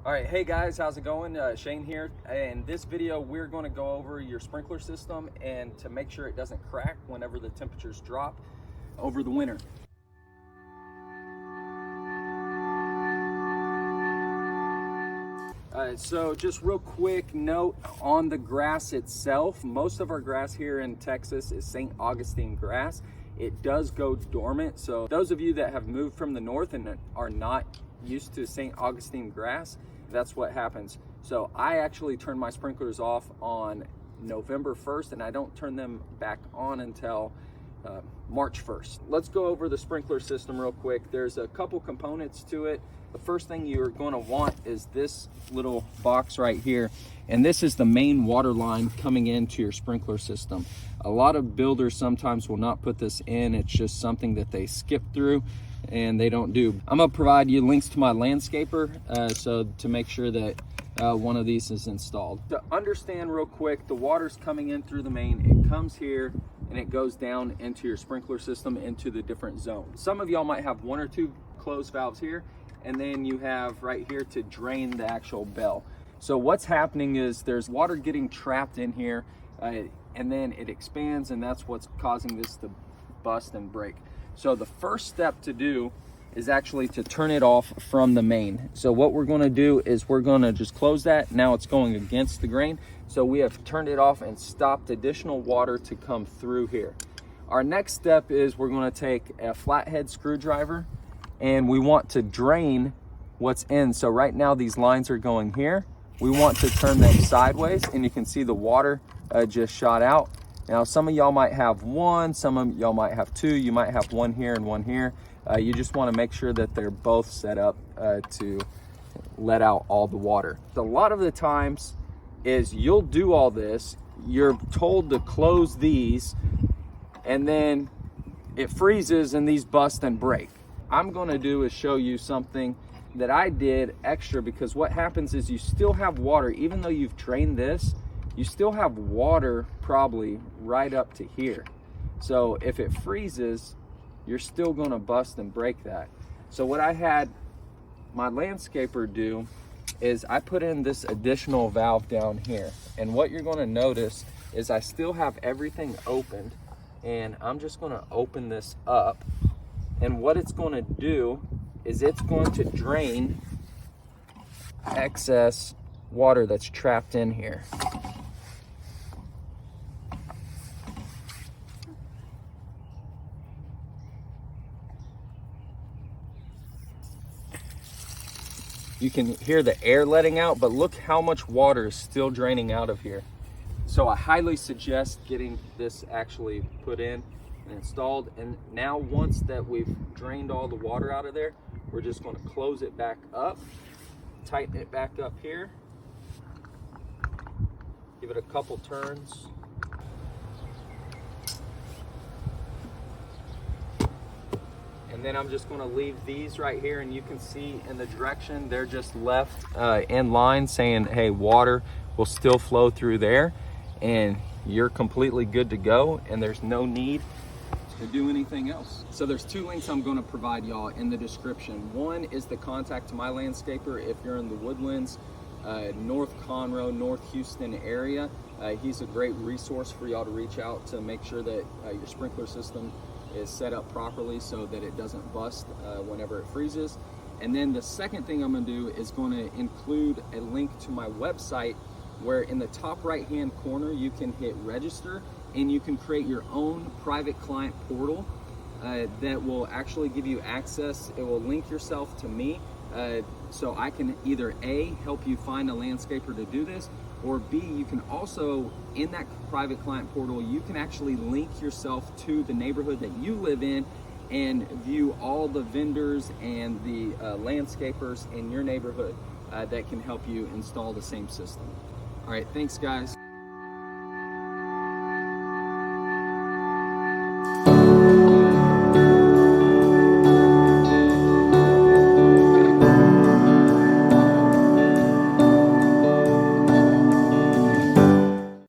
All right, hey guys, how's it going? Shane here. In this video, we're going to go over your sprinkler system and to make sure it doesn't crack whenever the temperatures drop over the winter. So just real quick note on the grass itself. Most of our grass here in Texas is St. Augustine grass. It does go dormant. So those of you that have moved from the north and are not used to St. Augustine grass, that's what happens. So I actually turn my sprinklers off on November 1st and I don't turn them back on until March 1st. Let's go over the sprinkler system real quick. There's a couple components to it. The first thing you're going to want is this little box right here. And this is the main water line coming into your sprinkler system. A lot of builders sometimes will not put this in. It's just something that they skip through and they don't do. I'm gonna provide you links to my landscaper so to make sure that one of these is installed. To understand real quick, the water's coming in through the main. It comes here and it goes down into your sprinkler system into the different zones. Some of y'all might have one or two closed valves here, and then you have right here to drain the actual bell. So what's happening is there's water getting trapped in here and then it expands, and that's what's causing this to bust and break. So the first step to do is actually to turn it off from the main. So what we're gonna do is we're gonna just close that. Now it's going against the grain. So we have turned it off and stopped additional water to come through here. Our next step is we're gonna take a flathead screwdriver and we want to drain what's in. So right now these lines are going here. We want to turn them sideways and you can see the water just shot out. Now, some of y'all might have one, some of y'all might have two, you might have one here and one here. You just want to make sure that they're both set up to let out all the water. A lot of the times is you'll do all this, you're told to close these, and then it freezes and these bust and break. I'm going to do is show you something that I did extra, because what happens is you still have water, even though you've drained this, you still have water probably right up to here. So if it freezes, you're still gonna bust and break that. So what I had my landscaper do is I put in this additional valve down here. And what you're gonna notice is I still have everything opened, and I'm just gonna open this up. And what it's gonna do is it's going to drain excess water that's trapped in here. You can hear the air letting out, but look how much water is still draining out of here. So I highly suggest getting this actually put in and installed. And now once that we've drained all the water out of there, we're just going to close it back up, tighten it back up here, give it a couple turns. And then I'm just going to leave these right here, and you can see in the direction they're just left in line saying, hey, water will still flow through there, and you're completely good to go, and there's no need to do anything else. So there's two links I'm going to provide y'all in the description. One is the contact to my landscaper if you're in the Woodlands, North Conroe, North Houston area. He's a great resource for y'all to reach out to make sure that your sprinkler system is set up properly so that it doesn't bust whenever it freezes. And then the second thing I'm going to do is going to include a link to my website, where in the top right hand corner you can hit register and you can create your own private client portal that will actually give you access. It will link yourself to me so I can either A, help you find a landscaper to do this, or B, you can also, in that private client portal, you can actually link yourself to the neighborhood that you live in and view all the vendors and the landscapers in your neighborhood that can help you install the same system. All right, thanks guys.